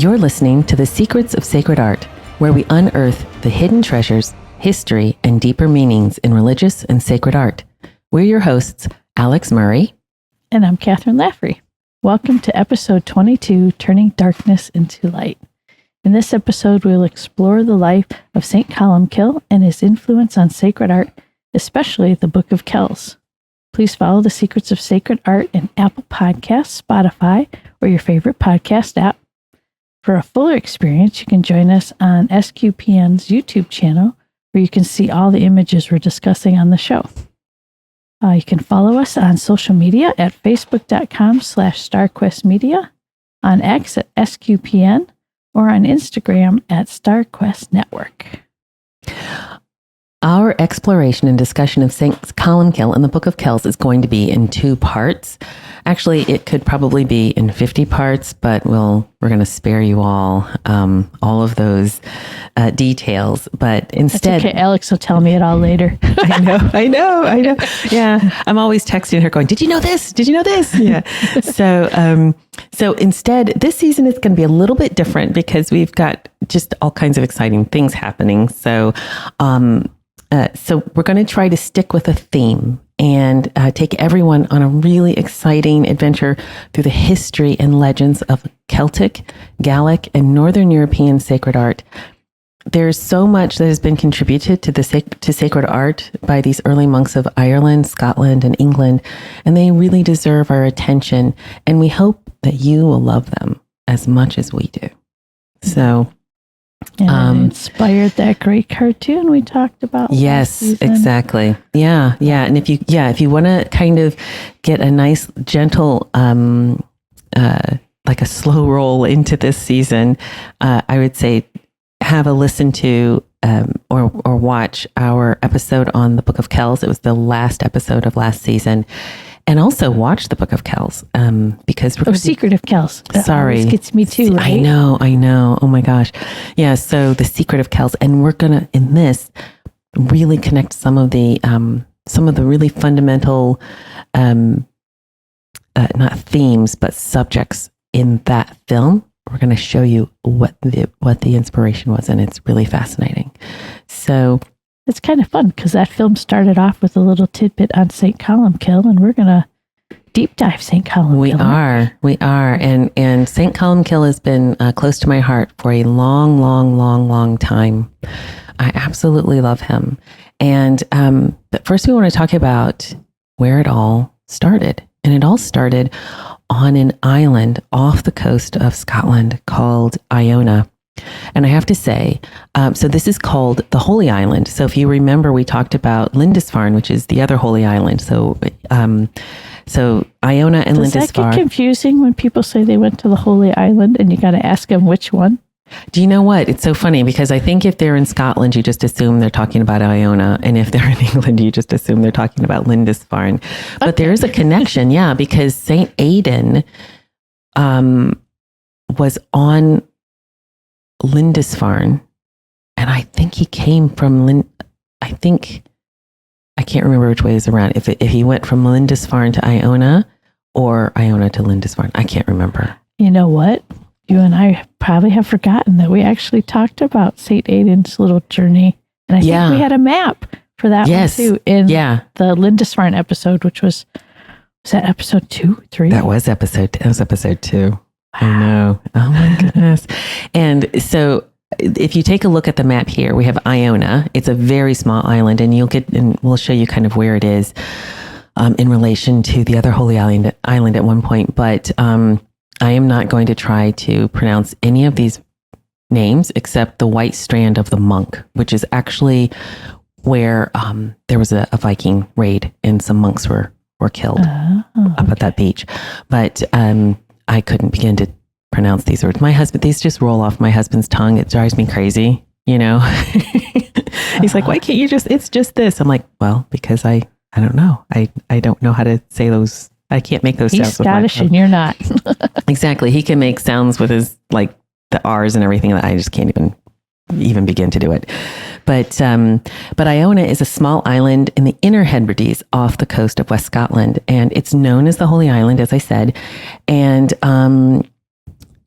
You're listening to The Secrets of Sacred Art, where we unearth the hidden treasures, history, and deeper meanings in religious and sacred art. We're your hosts, Alix Murray. And I'm Kathryn Laffrey. Welcome to episode 22, Turning Darkness into Light. In this episode, we'll explore the life of St. Colmcille and his influence on sacred art, especially the Book of Kells. Please follow The Secrets of Sacred Art in Apple Podcasts, Spotify, or your favorite podcast app. For a fuller experience, you can join us on SQPN's YouTube channel, where you can see all the images we're discussing on the show. You can follow us on social media at facebook.com/StarQuestMedia, on X at SQPN, or on Instagram at StarQuest Network. Our exploration and discussion of St. Colmcille and the Book of Kells is going to be in 2 parts. Actually, it could probably be in 50 parts, but we're going to spare you all of those details. But instead, that's okay. Alix will tell me it all later. I know. Yeah, I'm always texting her, going, "Did you know this? Did you know this?" Yeah. So instead, this season is going to be a little bit different because we've got just all kinds of exciting things happening. So we're going to try to stick with a theme and take everyone on a really exciting adventure through the history and legends of Celtic, Gallic, and Northern European sacred art. There's so much that has been contributed to sacred art by these early monks of Ireland, Scotland, and England, and they really deserve our attention. And we hope that you will love them as much as we do. So. And inspired that great cartoon we talked about. Yes, exactly. Yeah. And if you want to kind of get a nice, gentle, like a slow roll into this season, I would say have a listen to or watch our episode on the Book of Kells. It was the last episode of last season. And also watch the Book of Kells, because we're Secret of Kells. That always gets me too, right? I know. Oh my gosh. Yeah. So the Secret of Kells, and we're going to, in this, really connect some of the really fundamental, not themes, but subjects in that film. We're going to show you what the inspiration was, and it's really fascinating. So it's kind of fun because that film started off with a little tidbit on St. Colmcille, and we're going to deep dive St. Colmcille. We are. And St. Colmcille has been close to my heart for a long time. I absolutely love him. And but first we want to talk about where it all started. And it all started on an island off the coast of Scotland called Iona. And I have to say, so this is called the Holy Island. So if you remember, we talked about Lindisfarne, which is the other Holy Island. So Iona and Lindisfarne. Does that get confusing when people say they went to the Holy Island and you got to ask them which one? Do you know what? It's so funny because I think if they're in Scotland, you just assume they're talking about Iona. And if they're in England, you just assume they're talking about Lindisfarne. Okay. But there is a connection, yeah, because St. Aidan was on Lindisfarne, and I think he came from I can't remember which way is around. If he went from Lindisfarne to Iona or Iona to Lindisfarne, I can't remember. You know what? You and I probably have forgotten that we actually talked about St. Aidan's little journey, and I think we had a map for that one too in the Lindisfarne episode, which was that episode 2, 3? That was episode 2. I know. Oh my goodness. And so if you take a look at the map here, we have Iona. It's a very small island, and we'll show you kind of where it is in relation to the other Holy Island at one point. But I am not going to try to pronounce any of these names except the White Strand of the Monk, which is actually where there was a Viking raid and some monks were killed up at that beach. But I couldn't begin to pronounce these words. These just roll off my husband's tongue. It drives me crazy, you know. He's like, "Why can't you it's just this?" I'm like, "Well, because I don't know. I don't know how to say those. I can't make those sounds." He's Scottish and you're not. Exactly. He can make sounds with his, like, the R's and everything that I just can't even begin to do it. But Iona is a small island in the Inner Hebrides off the coast of West Scotland, and it's known as the Holy Island, as I said. And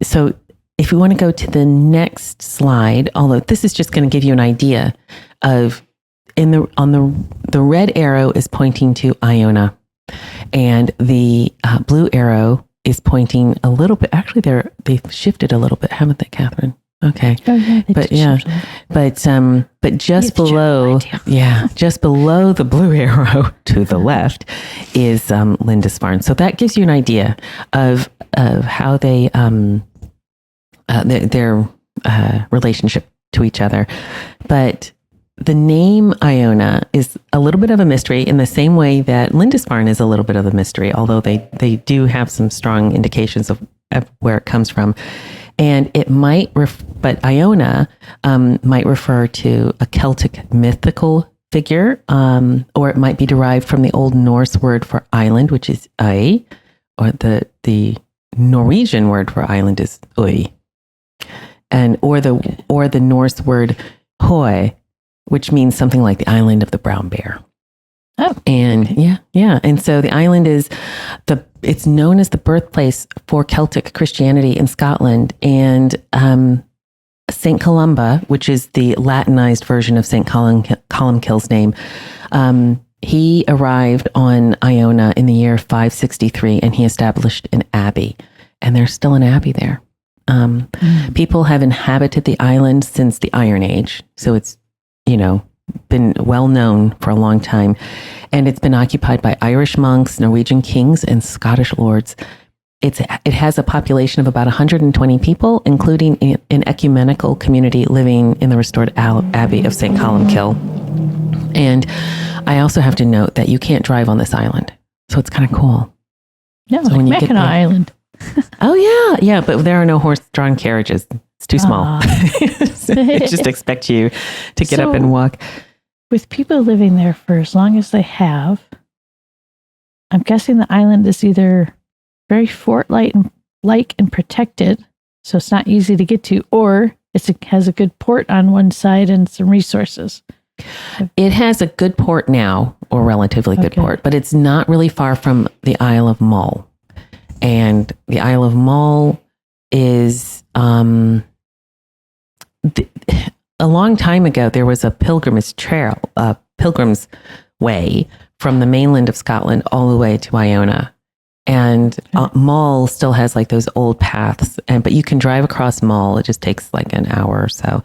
so if we want to go to the next slide, although this is just going to give you an idea of the red arrow is pointing to Iona, and the blue arrow is pointing a little bit. Actually, they've shifted a little bit, haven't they, Kathryn? Okay. Oh, yeah, but just below, just below the blue arrow to the left is Lindisfarne. So that gives you an idea of how they their relationship to each other. But the name Iona is a little bit of a mystery in the same way that Lindisfarne is a little bit of a mystery, although they do have some strong indications of where it comes from. And it might, but Iona might refer to a Celtic mythical figure, or it might be derived from the Old Norse word for island, which is øy, or the Norwegian word for island is øy, and or the Norse word høy, which means something like the island of the brown bear. Oh, and yeah. And so the island is it's known as the birthplace for Celtic Christianity in Scotland. And St. Columba, which is the Latinized version of St. Columcille's name, he arrived on Iona in the year 563, and he established an abbey. And there's still an abbey there. People have inhabited the island since the Iron Age. So it's, been well known for a long time, and it's been occupied by Irish monks, Norwegian kings, and Scottish lords. It has a population of about 120 people, including an ecumenical community living in the restored abbey of St. Columcille. And I also have to note that you can't drive on this island, so it's kind of cool. Yeah, so like Mackinac Island. Oh yeah, but there are no horse-drawn carriages. It's too small. It just expects you to get up and walk. With people living there for as long as they have, I'm guessing the island is either very fort-like and protected, so it's not easy to get to, or it has a good port on one side and some resources. It has a good port now, or relatively good port, but it's not really far from the Isle of Mull. And the Isle of Mull is... a long time ago, there was a pilgrim's way from the mainland of Scotland all the way to Iona. And Mull still has like those old paths, but you can drive across Mull. It just takes like an hour or so.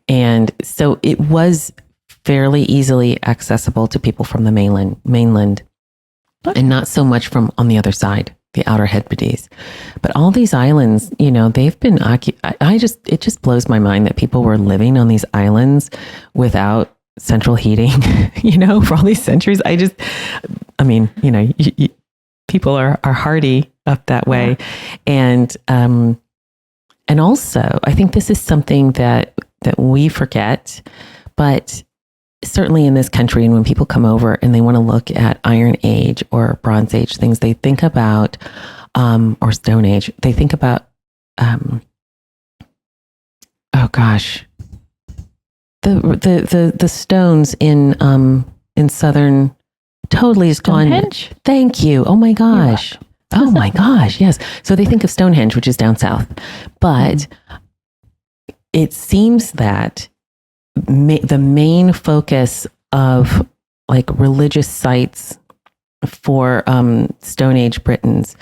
And so it was fairly easily accessible to people from the mainland, and not so much from on the other side, the Outer Hebrides. But all these islands, they've been occupied. It just blows my mind that people were living on these islands without central heating, for all these centuries. People are hardy up that way. And also I think this is something that we forget, but certainly in this country, and when people come over and they want to look at Iron Age or Bronze Age things, they think about, or Stone Age, they think about, the stones in southern, totally is gone. Stonehenge? Thank you. Oh my gosh. Oh my gosh. Yes. So they think of Stonehenge, which is down south, but it seems that the main focus of like religious sites for Stone Age Brits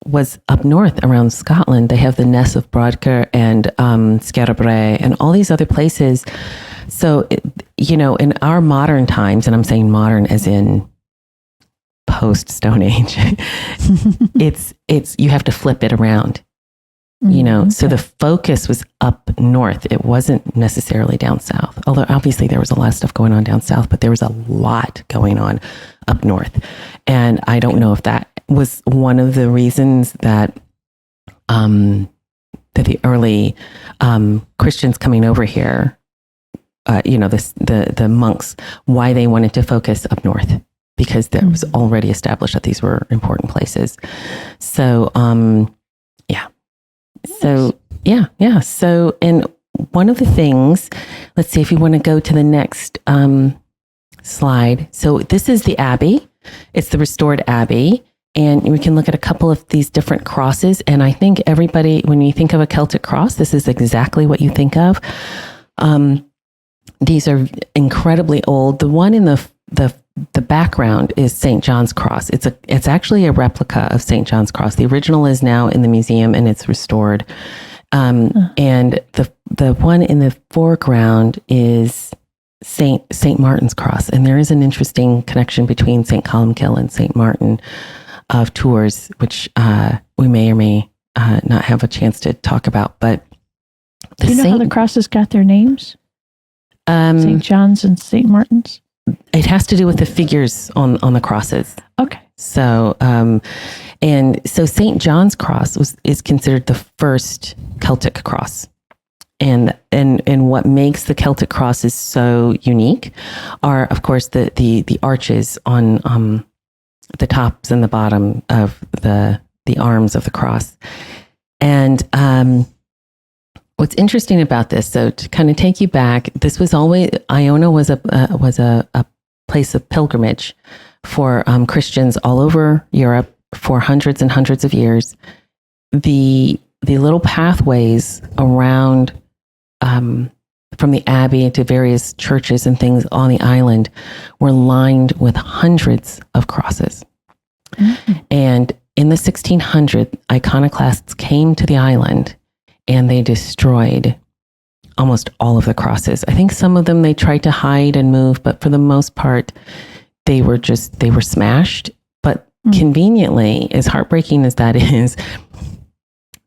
was up north around Scotland. They have the Ness of Brodgar and Scarabray and all these other places. So, in our modern times, and I'm saying modern as in post Stone Age, it's you have to flip it around. So the focus was up north. It wasn't necessarily down south. Although obviously there was a lot of stuff going on down south, but there was a lot going on up north. And I don't know if that was one of the reasons that the early Christians coming over here, the monks, why they wanted to focus up north, because there was already established that these were important places. So, So, So, and one of the things, let's see if you want to go to the next slide. So this is the abbey. It's the restored abbey. And we can look at a couple of these different crosses. And I think everybody, when you think of a Celtic cross, this is exactly what you think of. These are incredibly old. The one in the background is St. John's Cross. It's actually a replica of St. John's Cross. The original is now in the museum and it's restored. And the one in the foreground is St. Martin's Cross. And there is an interesting connection between St. Colmcille and St. Martin of Tours, which we may or may not have a chance to talk about. But do you know how the crosses got their names? St. John's and St. Martin's? It has to do with the figures on the crosses. Okay. So, and so St. John's Cross is considered the first Celtic cross. And what makes the Celtic crosses so unique are, of course, the arches on the tops and the bottom of the arms of the cross. And what's interesting about this, so to kind of take you back, this was always, Iona was a place of pilgrimage for Christians all over Europe for hundreds and hundreds of years. The little pathways around from the abbey to various churches and things on the island were lined with hundreds of crosses. Mm-hmm. And in the 1600s, iconoclasts came to the island and they destroyed almost all of the crosses. I think some of them they tried to hide and move, but for the most part, they were smashed. But conveniently, as heartbreaking as that is,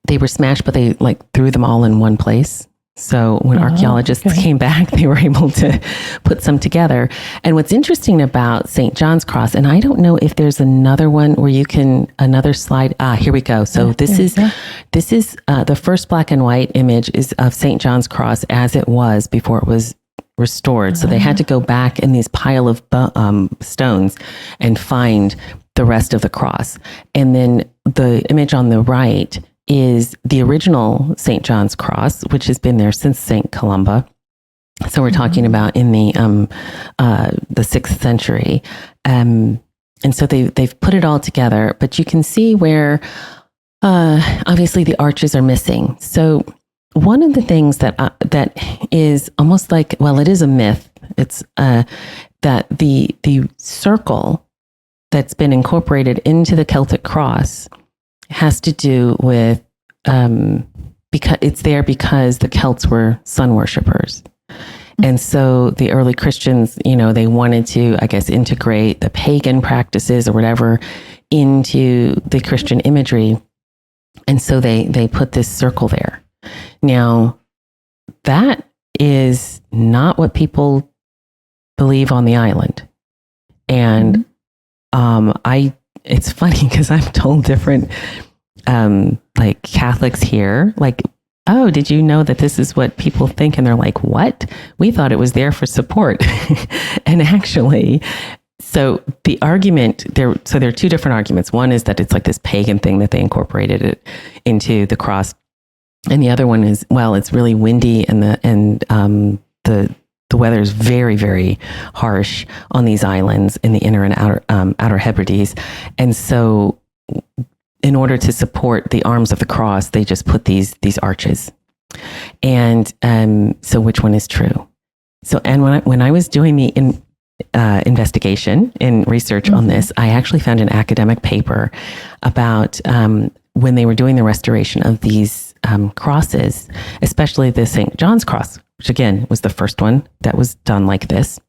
they were smashed, but they threw them all in one place. So when archaeologists came back, they were able to put some together. And what's interesting about St. John's Cross, and I don't know if there's another one where you can, another slide. Here we go. So this is the first black and white image is of St. John's Cross as it was before it was restored. So they had to go back in these pile of stones and find the rest of the cross. And then the image on the right is the original St. John's Cross, which has been there since St. Columba. So we're talking about in the 6th century. And so they've put it all together, but you can see where obviously the arches are missing. So one of the things that is almost like, well, it is a myth. It's that the circle that's been incorporated into the Celtic cross has to do with because it's there because the Celts were sun worshippers. And so the early Christians, they wanted to, I guess, integrate the pagan practices or whatever into the Christian imagery. And so they put this circle there. Now, that is not what people believe on the island. And it's funny because I'm told different Catholics here, oh, did you know that this is what people think? And they're like, what? We thought it was there for support. And actually, so the argument there are two different arguments. One is that it's like this pagan thing that they incorporated it into the cross. And the other one is, well, it's really windy and the weather is very, very harsh on these islands in the inner and outer Hebrides. And so in order to support the arms of the cross, they just put these arches. And so which one is true? So, and when I was doing the investigation and research on this, I actually found an academic paper about when they were doing the restoration of these crosses, especially the St. John's Cross, which again was the first one that was done like this.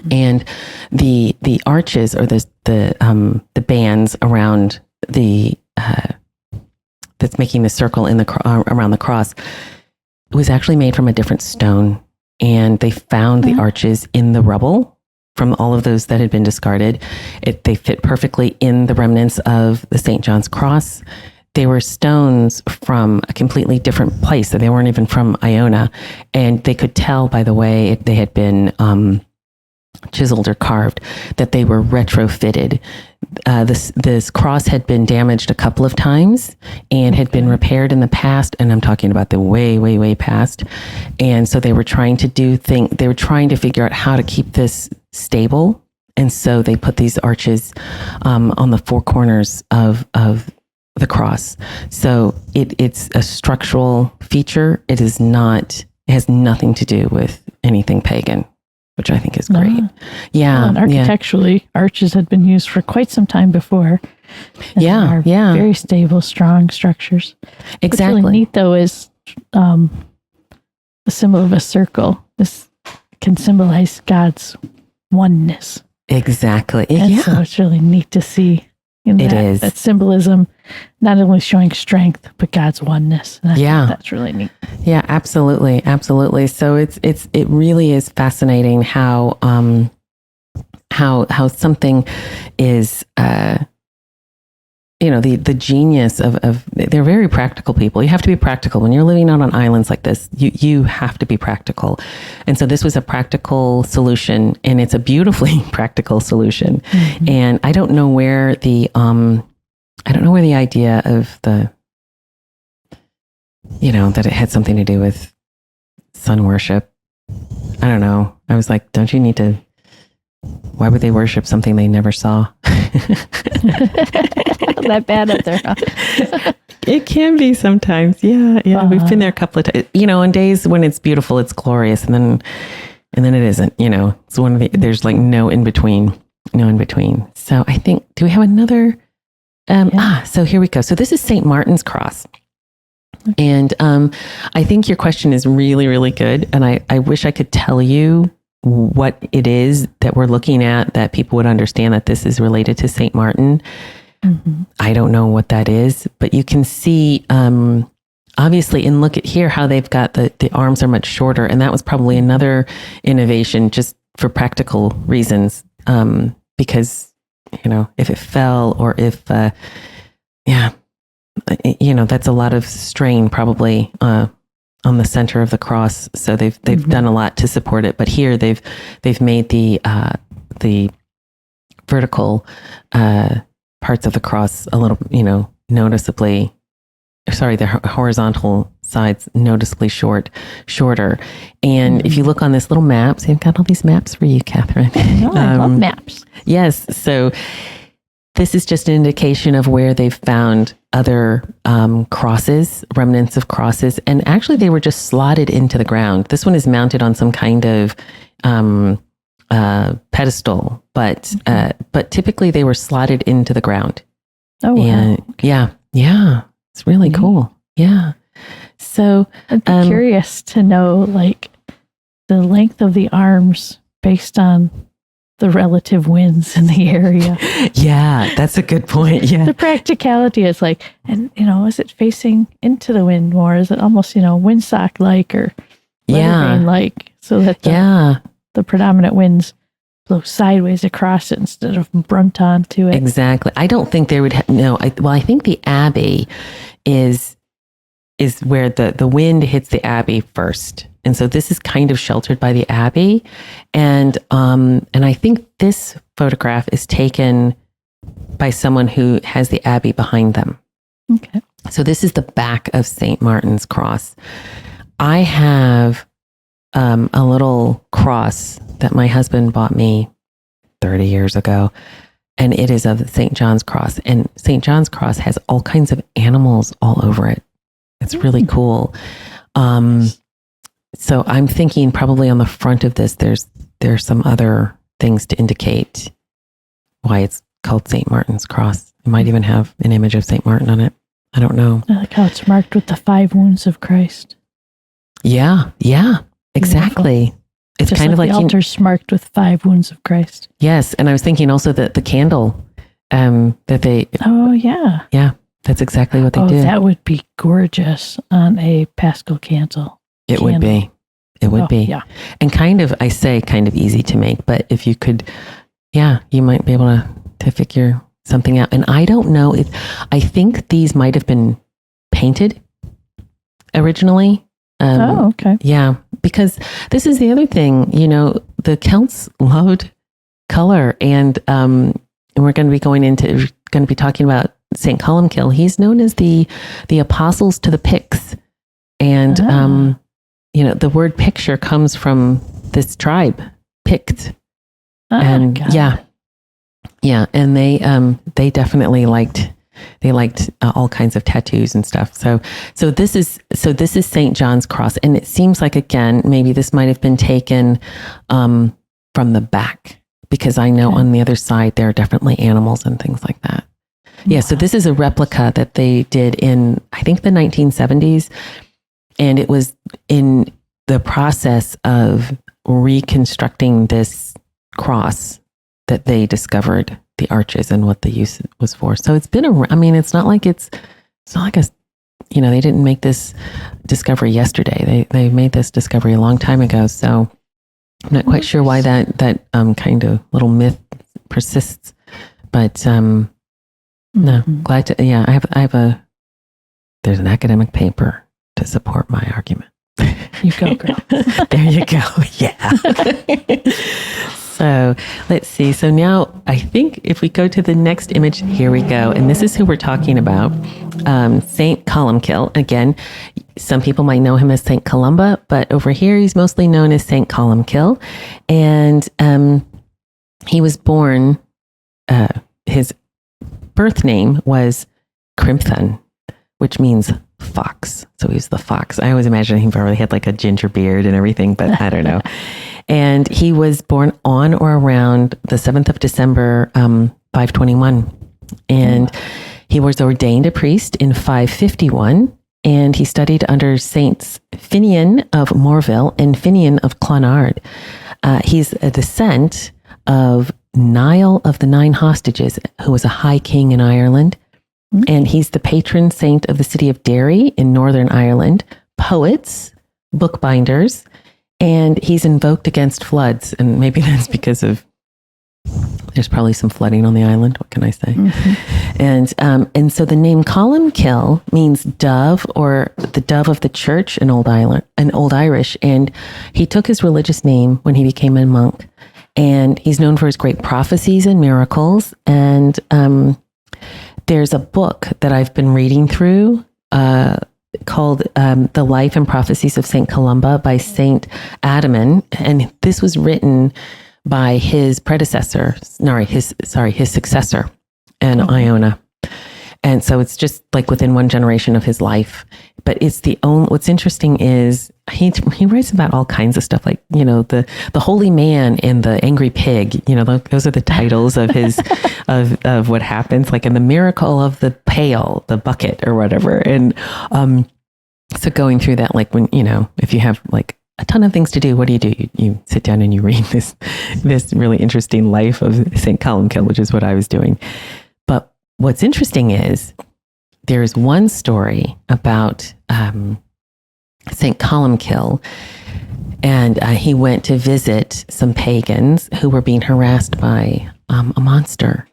And the arches or the bands around that's making the circle in around the cross was actually made from a different stone. And they found the arches in the rubble from all of those that had been discarded. They fit perfectly in the remnants of the St. John's Cross. They were stones from a completely different place. So they weren't even from Iona. And they could tell by the way they had been chiseled or carved that they were retrofitted. This cross had been damaged a couple of times and had been repaired in the past. And I'm talking about the way, way, way past. And so they were trying to figure out how to keep this stable And so they put these arches on the four corners of the cross. So it's a structural feature. It has nothing to do with anything pagan, which I think is great. Yeah. Well, and architecturally, arches had been used for quite some time before. Yeah. Very stable, strong structures. Exactly. What's really neat, though, is the symbol of a circle. This can symbolize God's oneness. Exactly. And so it's really neat to see that symbolism, not only showing strength, but God's oneness. And I think that's really neat. Yeah, absolutely. Absolutely. So it really is fascinating how something is, the genius of they're very practical people. You have to be practical when you're living out on islands like this. You have to be practical, and so this was a practical solution, and it's a beautifully practical solution. Mm-hmm. And I don't know where the idea of the that it had something to do with sun worship. I don't know. I was like, don't you need to? Why would they worship something they never saw? That bad up there, huh? It can be sometimes. Yeah. We've been there a couple of times. On days when it's beautiful, it's glorious, and then it isn't. It's one of the. There's like no in between. So I think. Do we have another? So here we go. So this is St. Martin's Cross. And I think your question is really, really good. And I wish I could tell you what it is that we're looking at that people would understand that this is related to St. Martin. Mm-hmm. I don't know what that is, but you can see, obviously, and look at here how they've got the arms are much shorter. And that was probably another innovation just for practical reasons. Because, if it fell or if, that's a lot of strain probably, on the center of the cross. So they've mm-hmm. done a lot to support it, but here they've made the vertical parts of the cross a little, noticeably. Sorry, the horizontal sides noticeably shorter. And mm-hmm. if you look on this little map, so I've got all these maps for you, Kathryn. I love maps. Yes. So this is just an indication of where they've found other crosses, remnants of crosses. And actually, they were just slotted into the ground. This one is mounted on some kind of pedestal, but typically they were slotted into the ground. Oh, wow. And yeah. It's really cool. Yeah. So I'd be curious to know, like, the length of the arms based on the relative winds in the area. Yeah, that's a good point. Yeah. The practicality is like, and is it facing into the wind more? Is it almost, windsock like or rain like, so that the predominant winds blow sideways across it instead of brunt onto it. Exactly. I don't think they would I think the abbey is where the wind hits the abbey first. And so this is kind of sheltered by the abbey. And I think this photograph is taken by someone who has the abbey behind them. Okay. So this is the back of St. Martin's Cross. I have a little cross that my husband bought me 30 years ago. And it is of St. John's Cross. And St. John's Cross has all kinds of animals all over it. It's really cool. So I'm thinking probably on the front of this, there's some other things to indicate why it's called St. Martin's Cross. It might even have an image of St. Martin on it. I don't know. I like how it's marked with the 5 wounds of Christ. Yeah, exactly. Beautiful. It's just kind of like the altar's marked with 5 wounds of Christ. Yes, and I was thinking also that the candle that they. Oh yeah. Yeah, that's exactly what they do. That would be gorgeous on a Paschal candle. It would be. It would be. Yeah. And kind of easy to make, but if you could, you might be able to figure something out. And I don't know I think these might have been painted originally. Okay. Yeah, because this is the other thing, the Celts loved color, and we're going to be talking about St. Columcille. He's known as the apostles to the Picts. And, the word picture comes from this tribe, Pict. And Yeah, and they definitely liked all kinds of tattoos and stuff. So this is St. John's Cross, and it seems like, again, maybe this might have been taken from the back, because I know on the other side there are definitely animals and things like that. Yeah, so this is a replica that they did in, I think, the 1970s, and it was in the process of reconstructing this cross that they discovered the arches and what the use was for. So it's been it's not like they didn't make this discovery yesterday. They made this discovery a long time ago. So I'm not quite sure why that kind of little myth persists. But no, glad to. Yeah, there's an academic paper to support my argument. You go, girl. There you go. Yeah. So let's see. So now I think if we go to the next image, here we go. And this is who we're talking about. St. Columcille. Again, some people might know him as St. Columba, but over here he's mostly known as St. Columcille. And he was born, his birth name was Crimthon, which means fox. So he's the fox. I always imagine he probably had like a ginger beard and everything, but I don't know. And he was born on or around the 7th of December, 521. And he was ordained a priest in 551. And he studied under Saints Finian of Morville and Finian of Clonard. He's a descent of Niall of the Nine Hostages, who was a high king in Ireland. And he's the patron saint of the city of Derry in Northern Ireland, poets, bookbinders, and he's invoked against floods. And maybe that's because there's probably some flooding on the island. What can I say? And so the name Columcille means dove, or the dove of the church in Old Irish. And he took his religious name when he became a monk. And he's known for his great prophecies and miracles. And there's a book that I've been reading through called The Life and Prophecies of St. Columba by St. Adaman. And this was written by his predecessor, his successor, and Iona. And so it's just like within one generation of his life. But it's what's interesting is he writes about all kinds of stuff, like, the holy man and the angry pig, those are the titles of his, of what happens, like in the miracle of the pail, the bucket or whatever. And so going through that, like when, if you have like a ton of things to do, what do? You sit down and you read this really interesting life of St. Columcille, which is what I was doing. But what's interesting is there's one story about St. Columcille, and he went to visit some pagans who were being harassed by a monster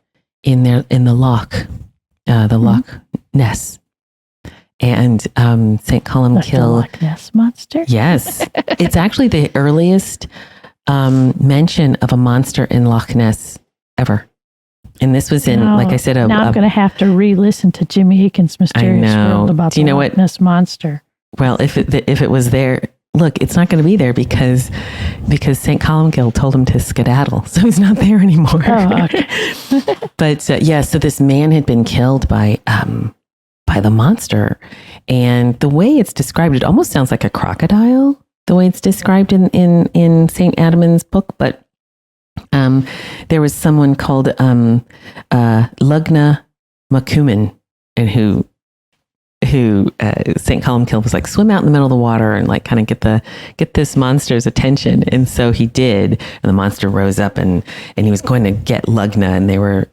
in the Loch Ness. And St. Columcille, the Loch Ness monster. Yes, it's actually the earliest mention of a monster in Loch Ness ever. And this was in, like I said, now I'm going to have to re-listen to Jimmy Akin's Mysterious World about the Loch Ness monster. Well, if it was there, look, it's not going to be there because St. Columcille told him to skedaddle, so he's not there anymore. Oh, okay. But so this man had been killed by the monster, and the way it's described, it almost sounds like a crocodile. The way it's described in St. Adaman's book, but there was someone called Lugna Macumen, and who St. Columcille was like, swim out in the middle of the water and like kind of get this monster's attention. And so he did, and the monster rose up and he was going to get Lugna, and they were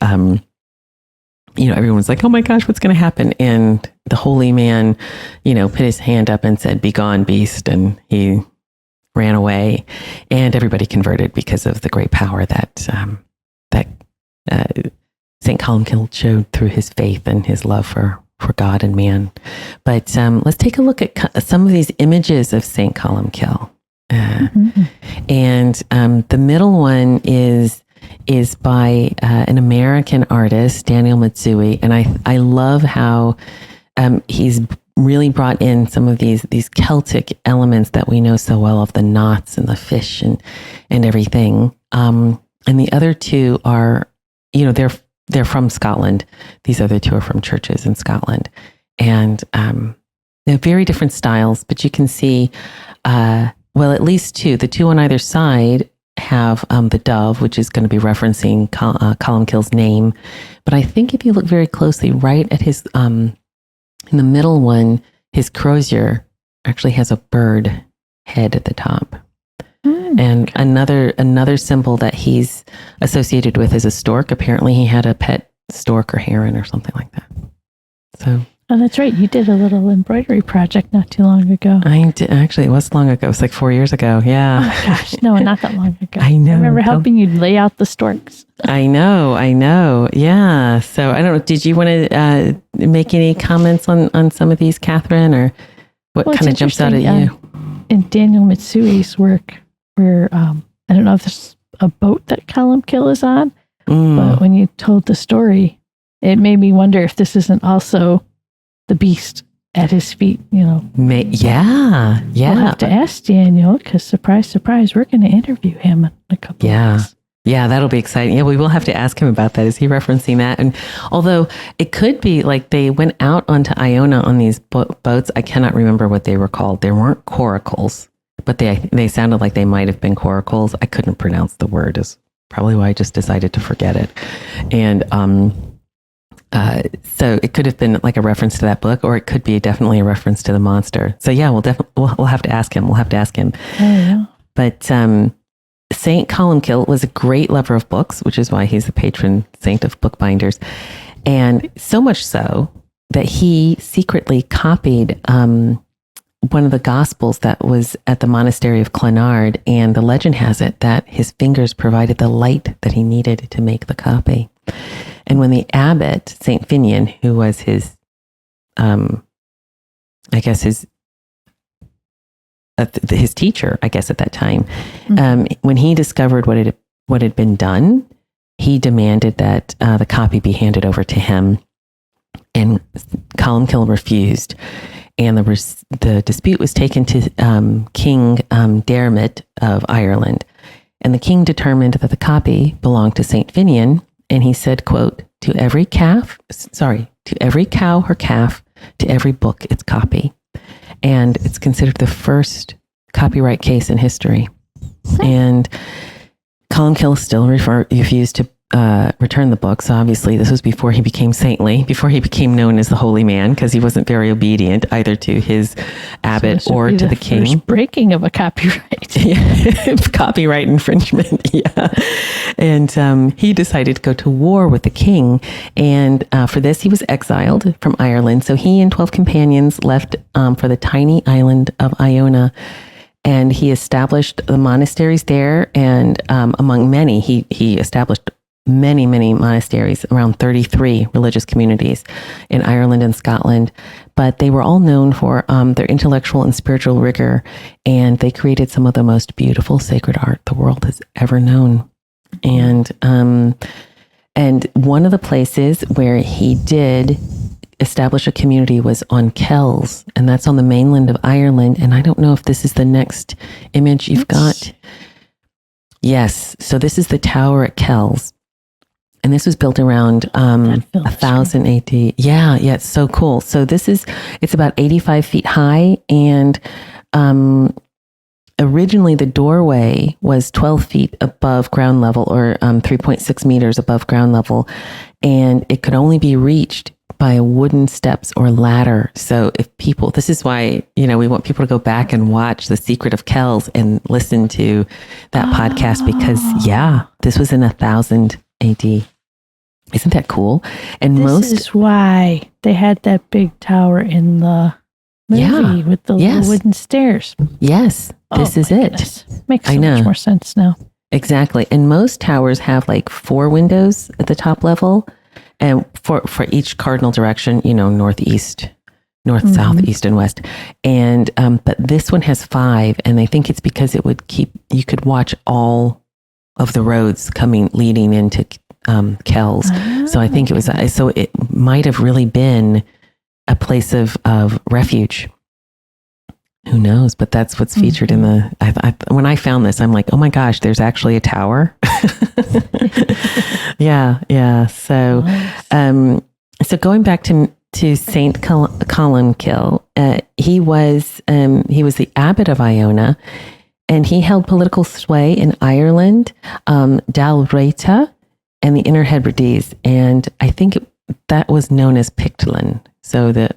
everyone was like, oh my gosh, what's going to happen? And the holy man, put his hand up and said, "Be gone, beast," and he ran away, and everybody converted because of the great power that St. Columcille showed through his faith and his love for God and man. But let's take a look at some of these images of St. Columcille. And the middle one is by an American artist, Daniel Matsui, and I love how he's really brought in some of these Celtic elements that we know so well, of the knots and the fish and everything. And the other two are they're from Scotland. These other two are from churches in Scotland, and they're very different styles. But you can see, at least two. The two on either side have the dove, which is going to be referencing Colmcille's name. But I think if you look very closely, right at his in the middle one, his crozier actually has a bird head at the top. And another symbol that he's associated with is a stork. Apparently he had a pet stork or heron or something like that. So. Oh, that's right. You did a little embroidery project not too long ago. I did. Actually, it was long ago. It was like 4 years ago. Yeah. Oh my gosh. No, not that long ago. I know. I remember helping you lay out the storks. I know. Yeah. So I don't know. Did you want to make any comments on some of these, Kathryn, or what kind of jumps out at you? In Daniel Mitsui's work, where I don't know if there's a boat that Columcille is on, but when you told the story, it made me wonder if this isn't also the beast at his feet, Yeah. We'll have to ask Daniel, because surprise, surprise, we're going to interview him in a couple of weeks. Yeah, that'll be exciting. Yeah, we will have to ask him about that. Is he referencing that? And although it could be like they went out onto Iona on these boats, I cannot remember what they were called. They weren't coracles, but they sounded like they might have been coracles. I couldn't pronounce the word. Is probably why I just decided to forget it. And so it could have been like a reference to that book, or it could be definitely a reference to the monster. So yeah, we'll have to ask him. We'll have to ask him. Oh, yeah. But Saint Columcille was a great lover of books, which is why he's the patron saint of bookbinders. And so much so that he secretly copied one of the Gospels that was at the monastery of Clonard. And the legend has it that his fingers provided the light that he needed to make the copy. And when the abbot, St. Finian, who was his, his teacher, I guess at that time, when he discovered what had been done, he demanded that the copy be handed over to him, and Columcille refused. And the dispute was taken to King Dermot of Ireland, and the king determined that the copy belonged to St. Finian. And he said, quote, to every cow her calf, to every book its copy. And it's considered the first copyright case in history. And Columcille still refused to return the books. Obviously, this was before he became saintly, before he became known as the holy man, because he wasn't very obedient either to his abbot or to the king. First breaking of a copyright. Copyright infringement. Yeah. And he decided to go to war with the king. And for this, he was exiled from Ireland. So he and 12 companions left for the tiny island of Iona. And he established the monasteries there. And among many, he established many monasteries, around 33 religious communities in Ireland and Scotland. But they were all known for their intellectual and spiritual rigor. And they created some of the most beautiful sacred art the world has ever known. And one of the places where he did establish a community was on Kells, and that's on the mainland of Ireland. And I don't know if this is the next image you've got. Yes. So this is the tower at Kells. And this was built around 1000 AD. Yeah, it's so cool. So it's about 85 feet high, and originally the doorway was 12 feet above ground level, or 3.6 meters above ground level, and it could only be reached by wooden steps or ladder. So this is why, we want people to go back and watch The Secret of Kells and listen to that podcast, because this was in 1000 AD. Isn't that cool? And this is why they had that big tower in the movie with the little wooden stairs. Yes, this is it. Makes so much more sense now. Exactly. And most towers have like 4 windows at the top level, and for each cardinal direction, northeast, north, south, east, and west. And but this one has 5, and I think it's because you could watch all of the roads leading into Kells. So I think it was, so it might have really been a place of refuge. Who knows? But that's what's featured in the. When I found this, I'm like, oh my gosh, there's actually a tower. Yeah. So, so going back to Saint Columcille, he was the abbot of Iona, and he held political sway in Ireland, Dalrieta, and the Inner Hebrides, and I think that was known as Pictland. So the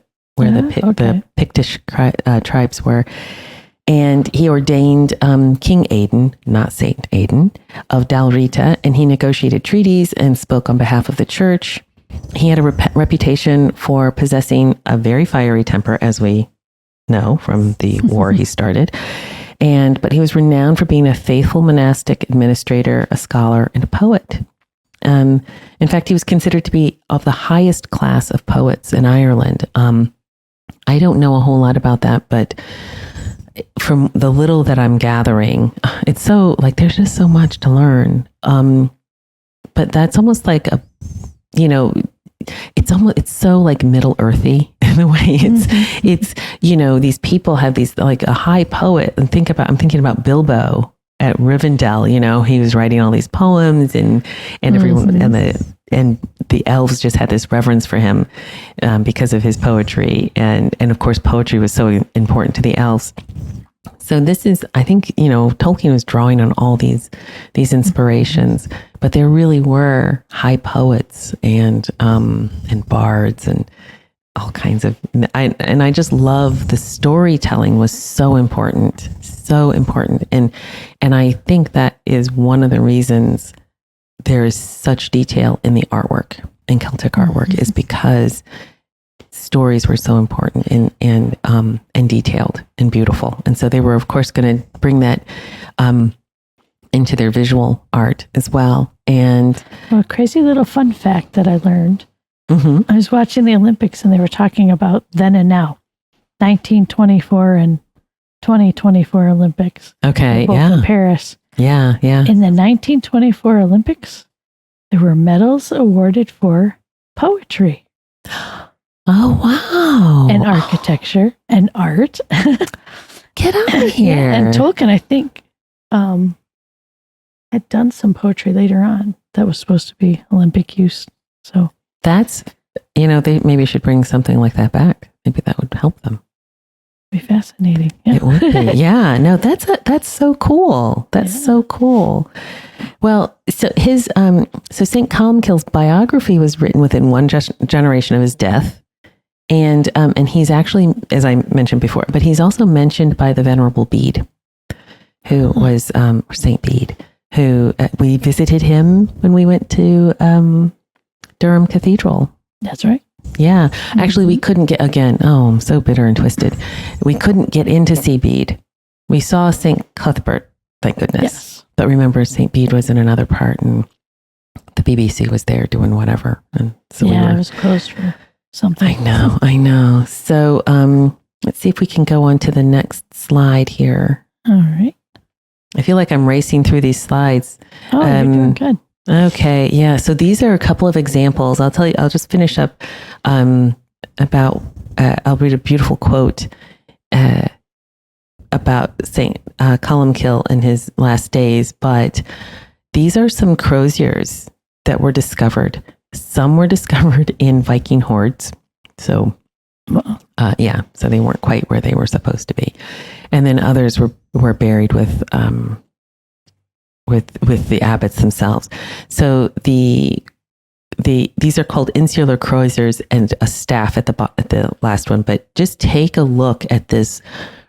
Pictish tribes were. And he ordained King Aidan, not Saint Aidan, of Dalrieta, and he negotiated treaties and spoke on behalf of the church. He had a reputation for possessing a very fiery temper, as we know from the war he started. But he was renowned for being a faithful monastic administrator, a scholar, and a poet. In fact, he was considered to be of the highest class of poets in Ireland. I don't know a whole lot about that, but from the little that I'm gathering, it's so like there's just so much to learn. But that's almost like it's so like Middle Earthy in a way. It's these people have these like a high poet, and I'm thinking about Bilbo at Rivendell. He was writing all these poems, and everyone and the elves just had this reverence for him because of his poetry, and of course poetry was so important to the elves. So this is, I think, Tolkien was drawing on all these inspirations, but there really were high poets and bards and all kinds of. I just love the storytelling was so important, and I think that is one of the reasons there is such detail in the artwork, in Celtic artwork, is because stories were so important and detailed and beautiful. And so they were, of course, going to bring that into their visual art as well. And a crazy little fun fact that I learned. I was watching the Olympics, and they were talking about then and now, 1924 and 2024 Olympics. Okay, both in Paris. Yeah. In the 1924 Olympics, there were medals awarded for poetry. Oh, wow. And architecture and art. Get out of here. Yeah, and Tolkien, I think, had done some poetry later on that was supposed to be Olympic use. So that's, they maybe should bring something like that back. Maybe that would help them. Be fascinating. Yeah. It would be. Yeah. No, that's so cool. That's so cool. Well, so his St. Columcille's biography was written within one generation of his death. And he's actually, as I mentioned before, but he's also mentioned by the Venerable Bede, who was Saint Bede, who we visited him when we went to Durham Cathedral. That's right. Yeah. Actually, we couldn't get, again, I'm so bitter and twisted. We couldn't get in to see Bede. We saw St. Cuthbert, thank goodness. Yes. But remember, St. Bede was in another part, and the BBC was there doing whatever. And so it was closed for something. I know. So let's see if we can go on to the next slide here. All right. I feel like I'm racing through these slides. Oh, you're doing good. Okay. Yeah. So these are a couple of examples. I'll tell you, I'll just finish up about, I'll read a beautiful quote about St. Columcille in his last days, but these are some croziers that were discovered. Some were discovered in Viking hordes. So, so they weren't quite where they were supposed to be. And then others were buried with the abbots themselves. So these are called insular croziers, and a staff at the last one. But just take a look at this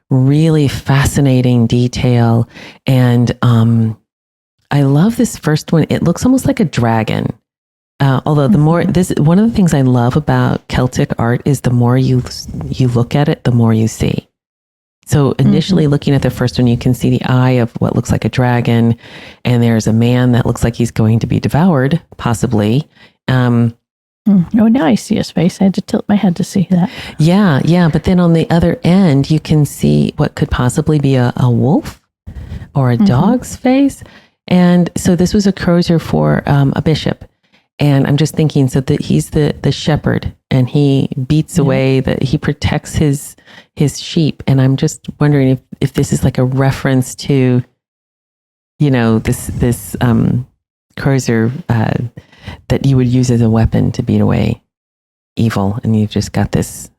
really fascinating detail. And I love this first one. It looks almost like a dragon. Although one of the things I love about Celtic art is the more you look at it, the more you see. So initially looking at the first one, you can see the eye of what looks like a dragon, and there's a man that looks like he's going to be devoured, possibly. Oh, now I see his face. I had to tilt my head to see that. Yeah. But then on the other end, you can see what could possibly be a wolf or a dog's face. And so this was a crozier for a bishop. And I'm just thinking, so that he's the shepherd, and he beats away he protects his sheep. And I'm just wondering if this is like a reference to, this crozier that you would use as a weapon to beat away evil. And you've just got this,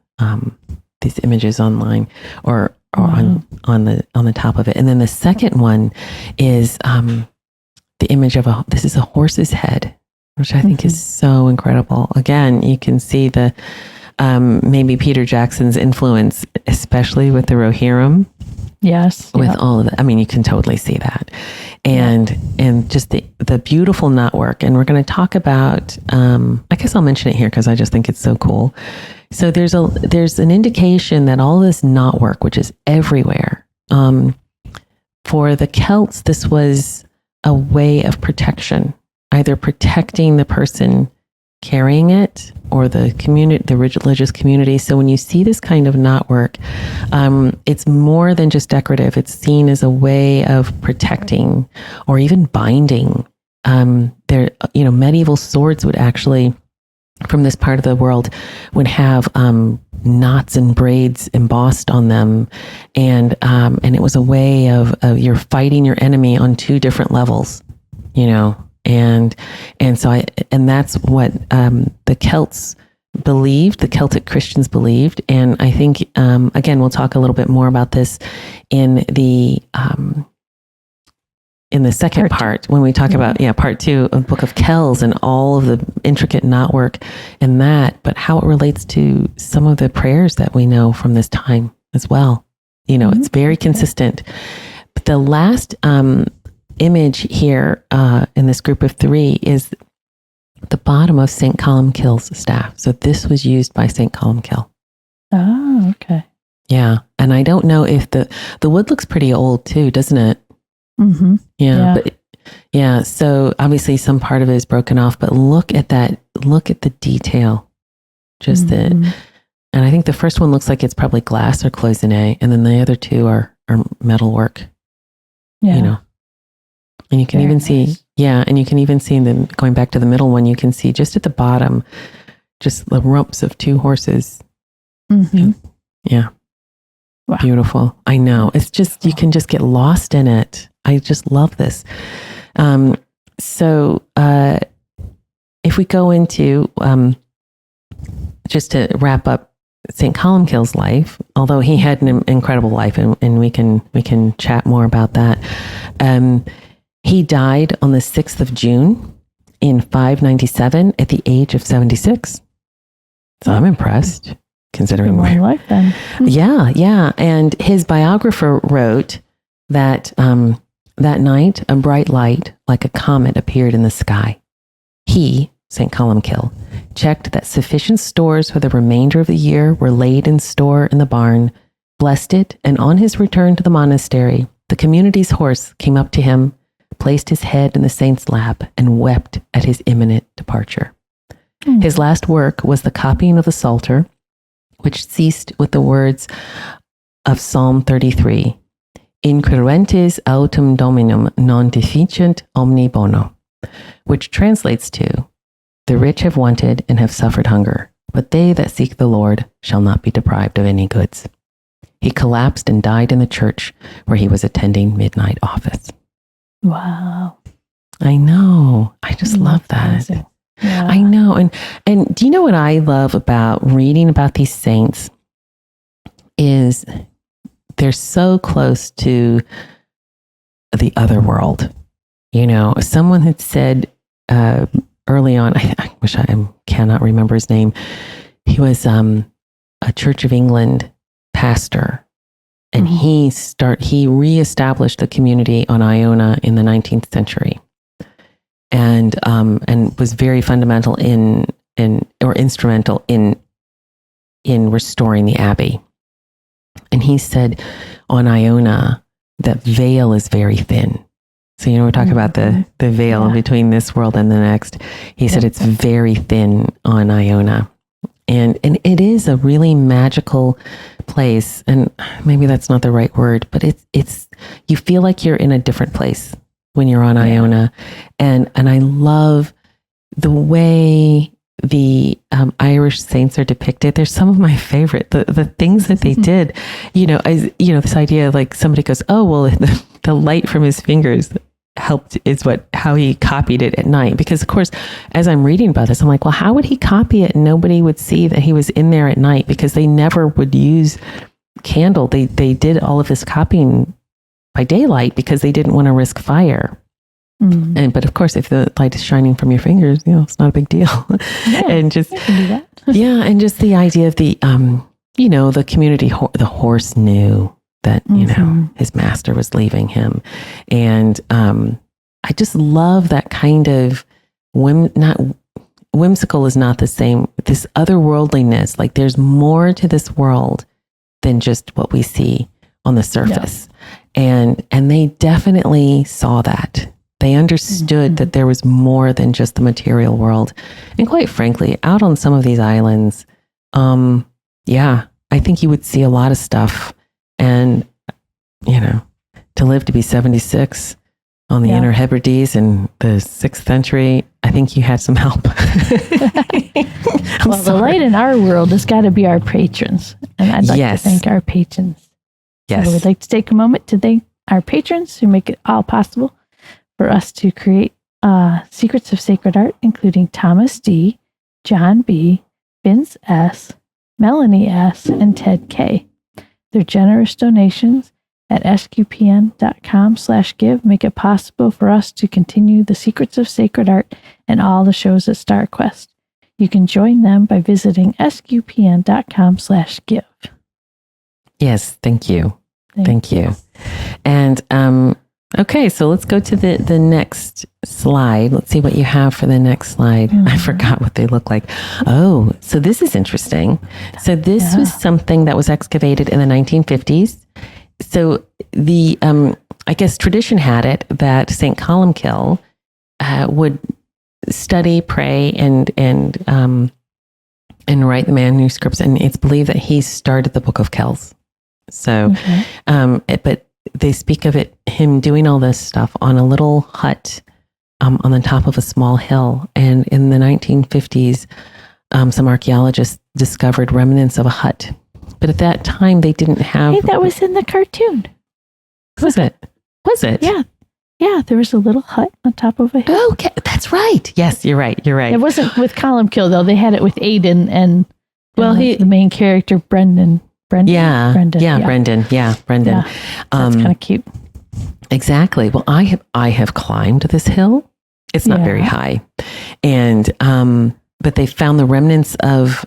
these images online or on the top of it. And then the second one is the image of this is a horse's head, which I think is so incredible. Again, you can see the maybe Peter Jackson's influence, especially with the Rohirrim. Yes. With all of it. I mean, you can totally see that. And just the beautiful knotwork. And we're going to talk about, I guess I'll mention it here because I just think it's so cool. So there's an indication that all this knotwork, which is everywhere, for the Celts, this was a way of protection, either protecting the person carrying it or the community, the religious community. So when you see this kind of knotwork, it's more than just decorative. It's seen as a way of protecting or even binding. Medieval swords would actually, from this part of the world, would have knots and braids embossed on them, and it was a way of you're fighting your enemy on two different levels, and that's what the Celts believed, the Celtic Christians believed, and I think again we'll talk a little bit more about this in the second part when we talk about part 2 of Book of Kells and all of the intricate knotwork and that, but how it relates to some of the prayers that we know from this time as well. It's very consistent. But the last image here in this group of 3 is the bottom of St. Columcille's staff. So this was used by St. Columcille. Oh, okay. Yeah. And I don't know if the wood looks pretty old too, doesn't it? Mm-hmm. Yeah. So obviously some part of it is broken off, but look at that. Look at the detail. And I think the first one looks like it's probably glass or cloisonné, and then the other 2 are metalwork. Yeah. And you can even see, and you can even see them going back to the middle one. You can see just at the bottom, just the rumps of 2 horses. Mm-hmm. Yeah. Wow. Beautiful. I know. It's just, you can just get lost in it. I just love this. So if we go into, just to wrap up St. Columcille's life, although he had an incredible life, and we can chat more about that. He died on the 6th of June in 597 at the age of 76. So I'm impressed, considering my life then. Yeah. And his biographer wrote that that night, a bright light like a comet appeared in the sky. He, St. Columcille, checked that sufficient stores for the remainder of the year were laid in store in the barn, blessed it, and on his return to the monastery, the community's horse came up to him, placed his head in the saint's lap, and wept at his imminent departure. His last work was the copying of the Psalter, which ceased with the words of Psalm 33, Incruentes autem Dominum non deficient omni bono, which translates to, the rich have wanted and have suffered hunger, but they that seek the Lord shall not be deprived of any goods. He collapsed and died in the church where he was attending midnight office. Wow. I know. I just love that. Yeah. I know. And do you know what I love about reading about these saints is they're so close to the other world. Someone had said early on, I wish I cannot remember his name. He was a Church of England pastor, and he reestablished the community on Iona in the 19th century, and was very fundamental instrumental in restoring the abbey. And he said on Iona that veil is very thin. So, we're talking about the veil between this world and the next. He said it's very thin on Iona. And it is a really magical place. And maybe that's not the right word, but it's you feel like you're in a different place when you're on Iona. And I love the way Irish saints are depicted, there's some of my favorite. The things that they did, this idea like somebody goes, oh, well, the light from his fingers helped is how he copied it at night. Because of course, as I'm reading about this, I'm like, well, how would he copy it and nobody would see that he was in there at night? Because they never would use candle. They did all of this copying by daylight because they didn't want to risk fire. But of course, if the light is shining from your fingers, it's not a big deal. Yeah, and just I can do that. and just the idea of the the community, the horse knew that his master was leaving him, and I just love that kind of whimsical is not the same. This otherworldliness, like there's more to this world than just what we see on the surface, and they definitely saw that. They understood that there was more than just the material world. And quite frankly, out on some of these islands, I think you would see a lot of stuff. And, to live to be 76 on the Inner Hebrides in the 6th century, I think you had some help. Well, the light in our world has got to be our patrons. And I'd like to thank our patrons. Yes. So we'd like to take a moment to thank our patrons who make it all possible for us to create Secrets of Sacred Art, including Thomas D., John B., Vince S., Melanie S., and Ted K. Their generous donations at sqpn.com/give make it possible for us to continue the Secrets of Sacred Art and all the shows at StarQuest. You can join them by visiting sqpn.com/give. Yes, thank you. Thank you. And okay, so let's go to the next slide. Let's see what you have for the next slide. I forgot what they look like. Oh, so this is interesting. So this was something that was excavated in the 1950s. So the, I guess tradition had it that St. Columcille would study, pray, and write the manuscripts. And it's believed that he started the Book of Kells. So, but they speak of him doing all this stuff on a little hut on the top of a small hill. And in the 1950s, some archaeologists discovered remnants of a hut. But at that time, they didn't have... Hey, that was in the cartoon. Was it? Was it? Yeah. Yeah, there was a little hut on top of a hill. Oh, okay. That's right. Yes, you're right. You're right. It wasn't with Columcille, though. They had it with Aiden and the main character, Brendan. Brendan. Yeah. Brendan. Yeah. That's kind of cute. Exactly. Well, I have climbed this hill. It's not very high. And, but they found the remnants of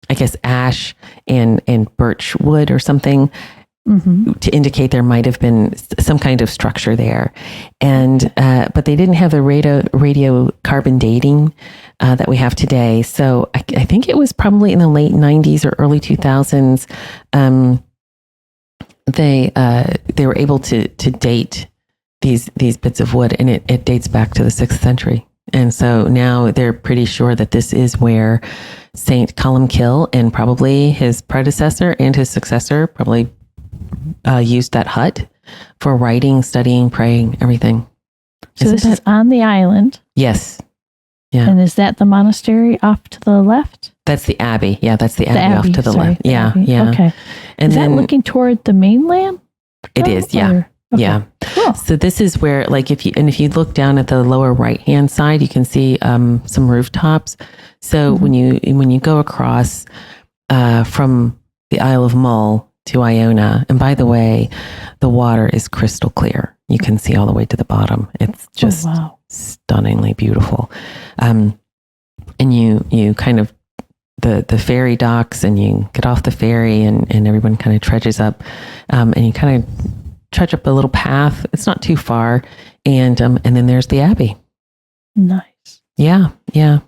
I guess ash and birch wood or something to indicate there might have been some kind of structure there. And, but they didn't have the radiocarbon dating that we have today. So I think it was probably in the late 90s or early 2000s. They were able to date these bits of wood, and it dates back to the 6th century. And so now they're pretty sure that this is where St. Columcille and probably his predecessor and his successor probably used that hut for writing, studying, praying, everything. So this is on the island. Yes. Yeah. And is that the monastery off to the left? That's the abbey. Yeah, that's the abbey off to the left. Yeah, yeah. Okay. And is that looking toward the mainland? It is, yeah. Okay. Yeah. Cool. So this is where, like, if you look down at the lower right-hand side, you can see some rooftops. So when you go across from the Isle of Mull to Iona, and by the way, the water is crystal clear. You can see all the way to the bottom. It's just stunningly beautiful. And you kind of the ferry docks, and you get off the ferry, and everyone kind of trudges up, and you kind of trudge up a little path. It's not too far, and then there's the abbey. Nice. Yeah, yeah.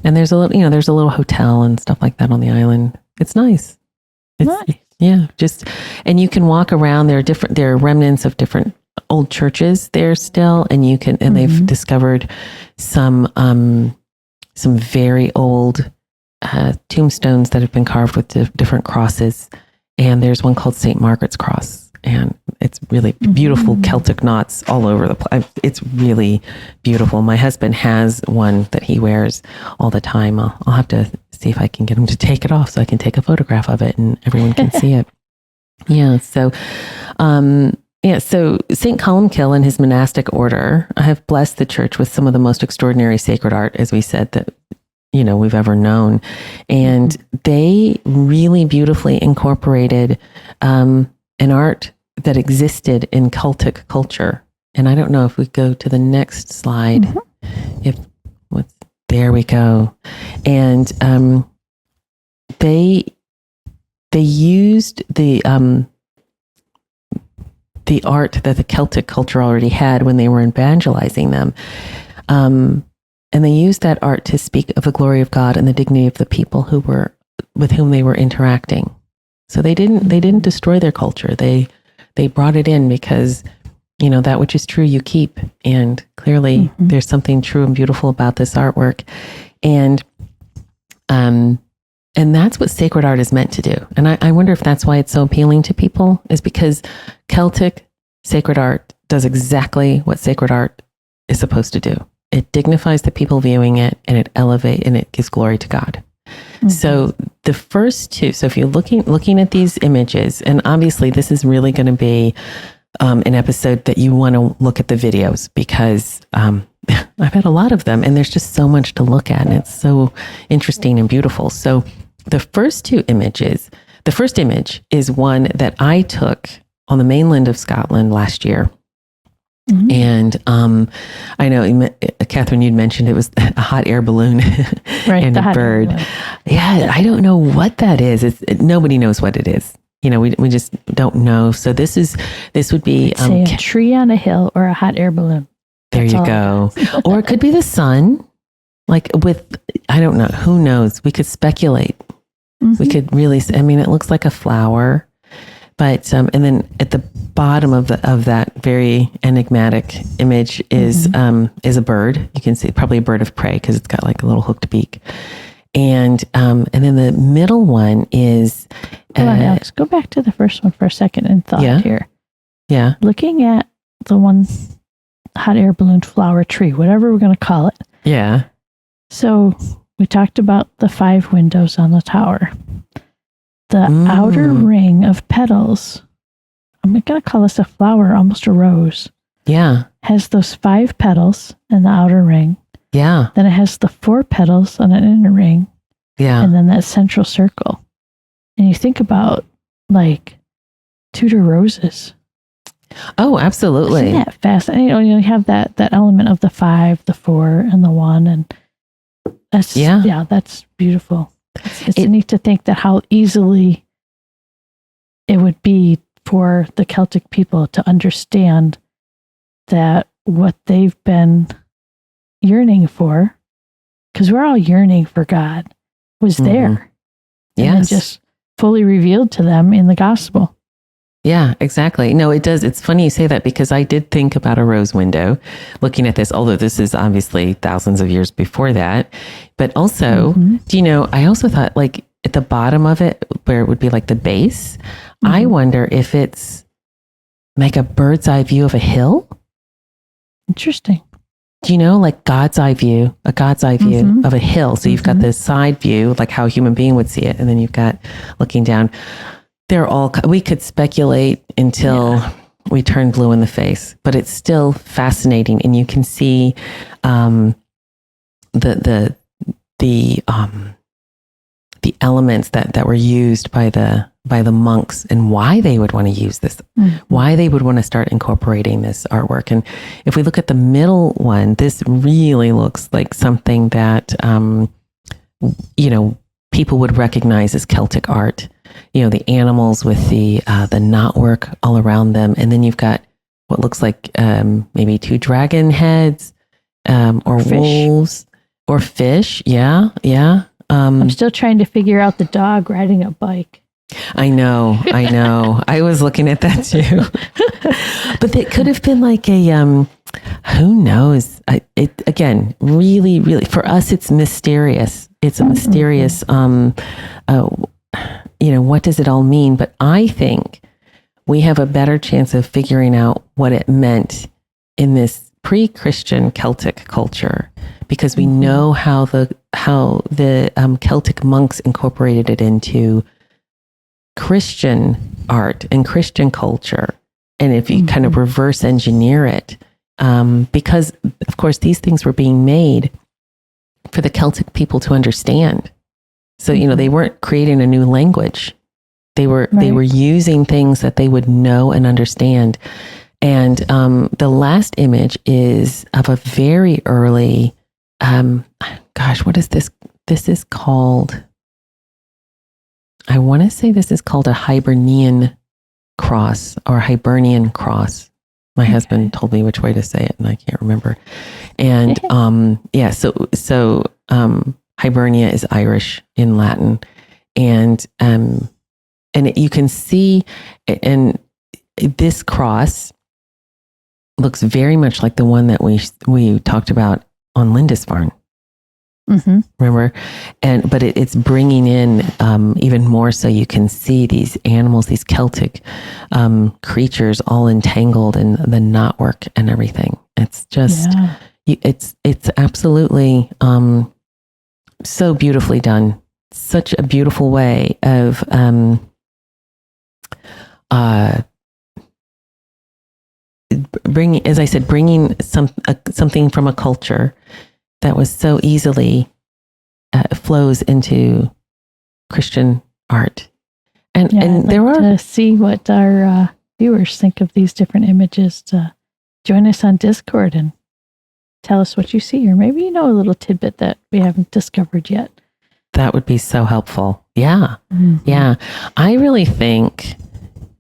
And there's a little hotel and stuff like that on the island. It's nice. Nice. Yeah, and you can walk around. There are remnants of different old churches there still, and they've discovered some very old tombstones that have been carved with different crosses. And there's one called St. Margaret's Cross, and it's really beautiful Celtic knots all over the place. It's really beautiful. My husband has one that he wears all the time. I'll have to see if I can get him to take it off so I can take a photograph of it and everyone can see it. Yeah. So, so St. Columcille and his monastic order have blessed the church with some of the most extraordinary sacred art, as we said, that, we've ever known. And they really beautifully incorporated an art that existed in Celtic culture. And I don't know if we go to the next slide, there we go. And they used the art that the Celtic culture already had when they were evangelizing them. And they used that art to speak of the glory of God and the dignity of the people with whom they were interacting. So they didn't destroy their culture. They brought it in because, that which is true you keep. And clearly there's something true and beautiful about this artwork. And that's what sacred art is meant to do. And I wonder if that's why it's so appealing to people, is because Celtic sacred art does exactly what sacred art is supposed to do. It dignifies the people viewing it, and it elevates, and it gives glory to God. So the first two, so if you're looking at these images, and obviously this is really going to be an episode that you want to look at the videos, because I've had a lot of them, and there's just so much to look at, and it's so interesting and beautiful. So the first two images, the first image is one that I took on the mainland of Scotland last year. And I know, Kathryn, you'd mentioned it was a hot air balloon and a bird. Yeah, I don't know what that is. Nobody knows what it is. We just don't know. So this would be say a tree on a hill or a hot air balloon. There you go. Or it could be the sun. I don't know. Who knows? We could speculate. We could really. It looks like a flower. But and then at the bottom of that very enigmatic image is a bird. You can see probably a bird of prey because it's got like a little hooked beak. And then the middle one is. Hold on, Alex. Go back to the first one for a second in thought here. Yeah. Looking at the one hot air balloon flower tree, whatever we're going to call it. Yeah. So we talked about the 5 windows on the tower. The outer ring of petals, I'm going to call this a flower, almost a rose. Yeah. Has those 5 petals in the outer ring. Yeah. Then it has the 4 petals on an inner ring. Yeah. And then that central circle. And you think about Tudor roses. Oh, absolutely. Isn't that fascinating? You have that element of the 5, the 4, and the 1. And that's, that's beautiful. It's neat to think that how easily it would be for the Celtic people to understand that what they've been yearning for, because we're all yearning for God, was there. And just fully revealed to them in the gospel. Yeah, exactly. No, it does. It's funny you say that, because I did think about a rose window looking at this, although this is obviously thousands of years before that. But also, I also thought at the bottom of it, where it would be like the base, I wonder if it's like a bird's eye view of a hill. Interesting. Like God's eye view of a hill. So you've got this side view, like how a human being would see it. And then you've got looking down. We could speculate until we turn blue in the face, but it's still fascinating. And you can see the elements that were used by the monks, and why they would want to use this, why they would want to start incorporating this artwork. And if we look at the middle one, this really looks like something that, people would recognize as Celtic art. The animals with the knotwork all around them. And then you've got what looks like maybe 2 dragon heads or fish. wolves or fish. Yeah. Yeah. I'm still trying to figure out the dog riding a bike. I know. I was looking at that too. But it could have been like a, who knows? Again, really, really, for us, it's mysterious. It's a mysterious, what does it all mean? But I think we have a better chance of figuring out what it meant in this pre-Christian Celtic culture, because we know how the Celtic monks incorporated it into Christian art and Christian culture. And if you kind of reverse engineer it, because of course these things were being made for the Celtic people to understand. So, they weren't creating a new language. They were using things that they would know and understand. And the last image is of a very early, what is this? This is called, I want to say this is called a Hibernian cross or Hibernian cross. My husband told me which way to say it, and I can't remember. And so Hibernia is Irish in Latin, and you can see, and this cross looks very much like the one that we talked about on Lindisfarne. Remember? But it's bringing in even more, so you can see these animals, these Celtic creatures all entangled in the knotwork and everything. It's just, it's absolutely so beautifully done. Such a beautiful way of bringing something from a culture that was so easily flows into Christian art. And there are to see what our viewers think of these different images. Join us on Discord and tell us what you see, or maybe a little tidbit that we haven't discovered yet. That would be so helpful. Yeah. Yeah. I really think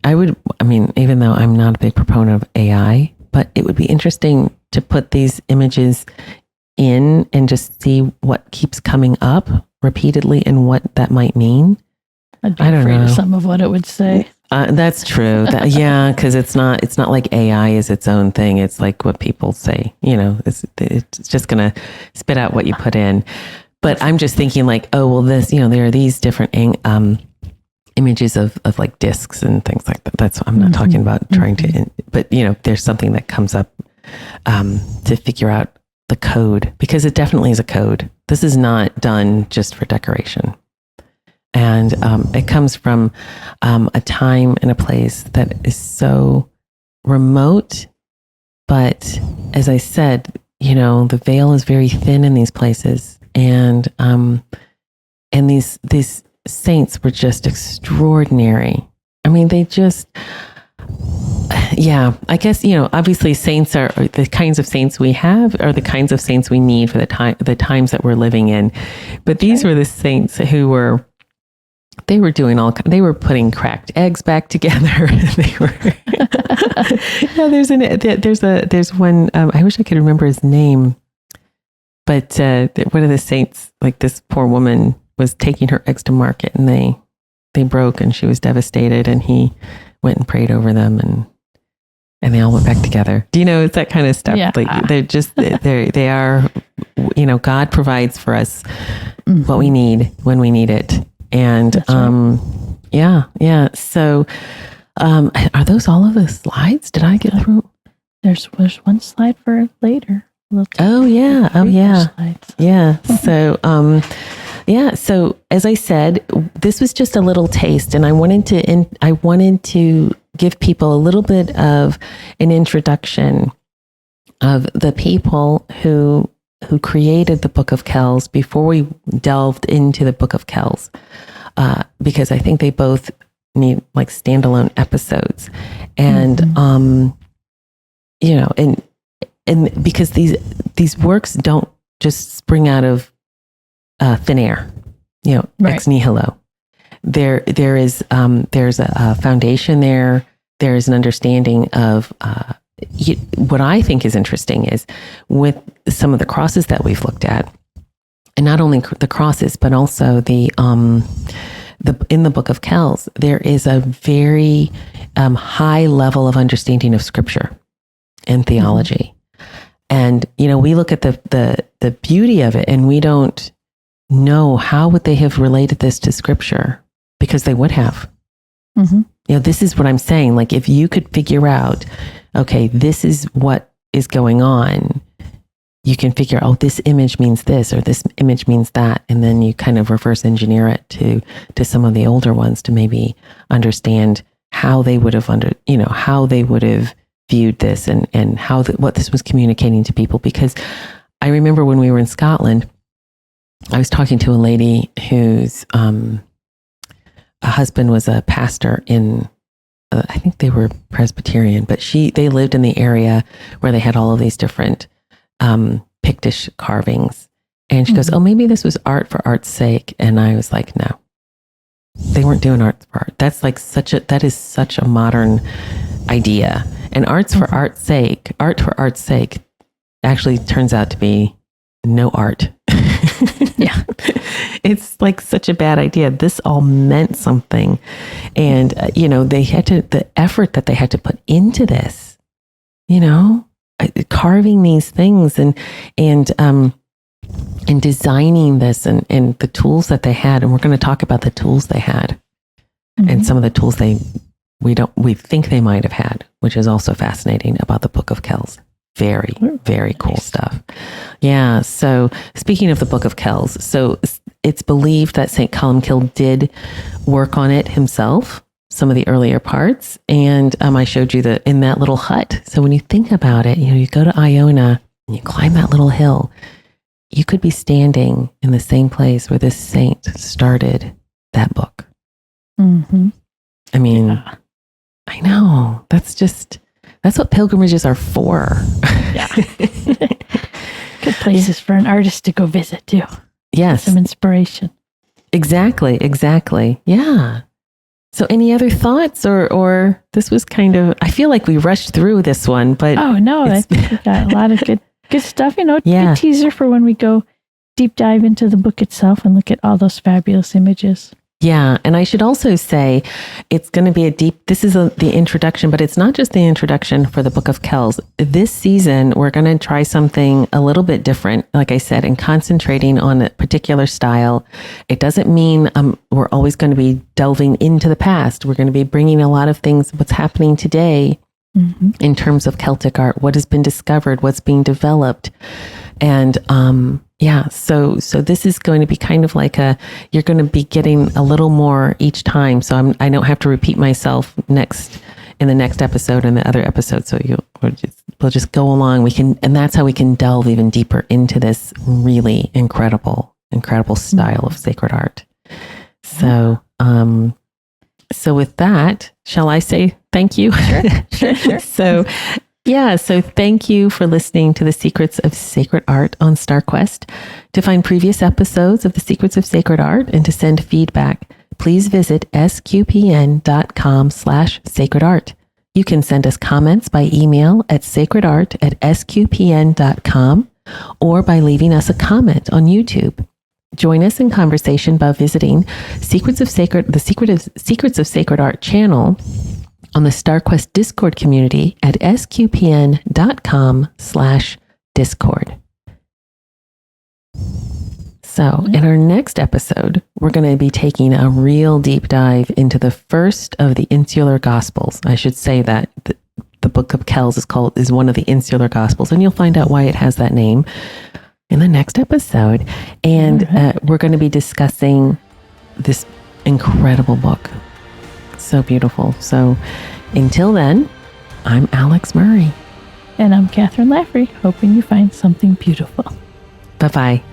even though I'm not a big proponent of AI, but it would be interesting to put these images in and just see what keeps coming up repeatedly and what that might mean. I'd be afraid of some of what it would say. That's true. Because it's not like AI is its own thing. It's like what people say. It's just going to spit out what you put in. But I'm just thinking like, oh well, this there are these different images of like discs and things like that. That's I'm not talking about trying to, but there's something that comes up to figure out the code, because it definitely is a code. This is not done just for decoration. And it comes from a time and a place that is so remote. But as I said, the veil is very thin in these places. And these saints were just extraordinary. I mean, they just, I guess, obviously saints are the kinds of saints we have are the kinds of saints we need for the times that we're living in. But these were the saints who were putting cracked eggs back together. They were, there's one, I wish I could remember his name, but one of the saints, like this poor woman was taking her eggs to market and they broke and she was devastated, and he went and prayed over them and they all went back together. Do it's that kind of stuff? Yeah. Like they are, God provides for us what we need when we need it. And So are those all of the slides? Did I get through? There's one slide for later. Oh yeah. Slides. Yeah. So so as I said, this was just a little taste, and I wanted to give people a little bit of an introduction of the people who created the Book of Kells before we delved into the Book of Kells, because I think they both need like standalone episodes, and and because these works don't just spring out of thin air, ex nihilo. There's a foundation there. There's an understanding of what I think is interesting is with some of the crosses that we've looked at, and not only the crosses, but also in the Book of Kells, there is a very high level of understanding of Scripture and theology. And we look at the beauty of it, and we don't know how would they have related this to Scripture, because they would have. this is what I'm saying. Like, if you could figure out, okay, this is what is going on, you can figure, oh, this image means this, or this image means that. And then you kind of reverse engineer it to some of the older ones to maybe understand how they would have how they would have viewed this and how what this was communicating to people. Because I remember when we were in Scotland, I was talking to a lady whose husband was a pastor in, I think they were Presbyterian, but they lived in the area where they had all of these different Pictish carvings. And she goes, oh, maybe this was art for art's sake. And I was like, no, they weren't doing art for art. That is such a modern idea. And art for art's sake actually turns out to be no art. Yeah. It's like such a bad idea. This all meant something. And, they had the effort that they had to put into this, carving these things and designing this and the tools that they had. And we're going to talk about the tools they had and some of the tools we think they might have had, which is also fascinating about the Book of Kells. Very, very cool stuff. Yeah. So speaking of the Book of Kells, so it's believed that St. Columcille did work on it himself, some of the earlier parts. And I showed you in that little hut. So when you think about it, you go to Iona and you climb that little hill, you could be standing in the same place where this saint started that book. Mm-hmm. I mean, yeah. I know. That's what pilgrimages are for. Yeah. Good places for an artist to go visit too. Yes. Some inspiration. Exactly. Yeah. So any other thoughts or this was kind of, I feel like we rushed through this one, but. Oh no, I think we got a lot of good stuff, Yeah. Good teaser for when we go deep dive into the book itself and look at all those fabulous images. Yeah. And I should also say it's going to be this is the introduction, but it's not just the introduction for the Book of Kells. This season, we're going to try something a little bit different, like I said, and concentrating on a particular style. It doesn't mean we're always going to be delving into the past. We're going to be bringing a lot of things, what's happening today in terms of Celtic art, what has been discovered, what's being developed. And, so this is going to be kind of like you're going to be getting a little more each time. So I don't have to repeat myself in the next episode and the other episode. So we'll just go along. And that's how we can delve even deeper into this really incredible style of sacred art. So, so with that, shall I say thank you? Sure. So thank you for listening to the Secrets of Sacred Art on StarQuest. To find previous episodes of the Secrets of Sacred Art and to send feedback, please visit sqpn.com/sacredart. You can send us comments by email at sacredart@sqpn.com or by leaving us a comment on YouTube. Join us in conversation by visiting the Secrets of Sacred Art channel on the StarQuest Discord community at sqpn.com/discord. So in our next episode, we're going to be taking a real deep dive into the first of the Insular Gospels. I should say that the Book of Kells is one of the Insular Gospels, and you'll find out why it has that name in the next episode. And we're going to be discussing this incredible book. So beautiful. So until then, I'm Alix Murray. And I'm Kathryn Laffrey, hoping you find something beautiful. Bye-bye.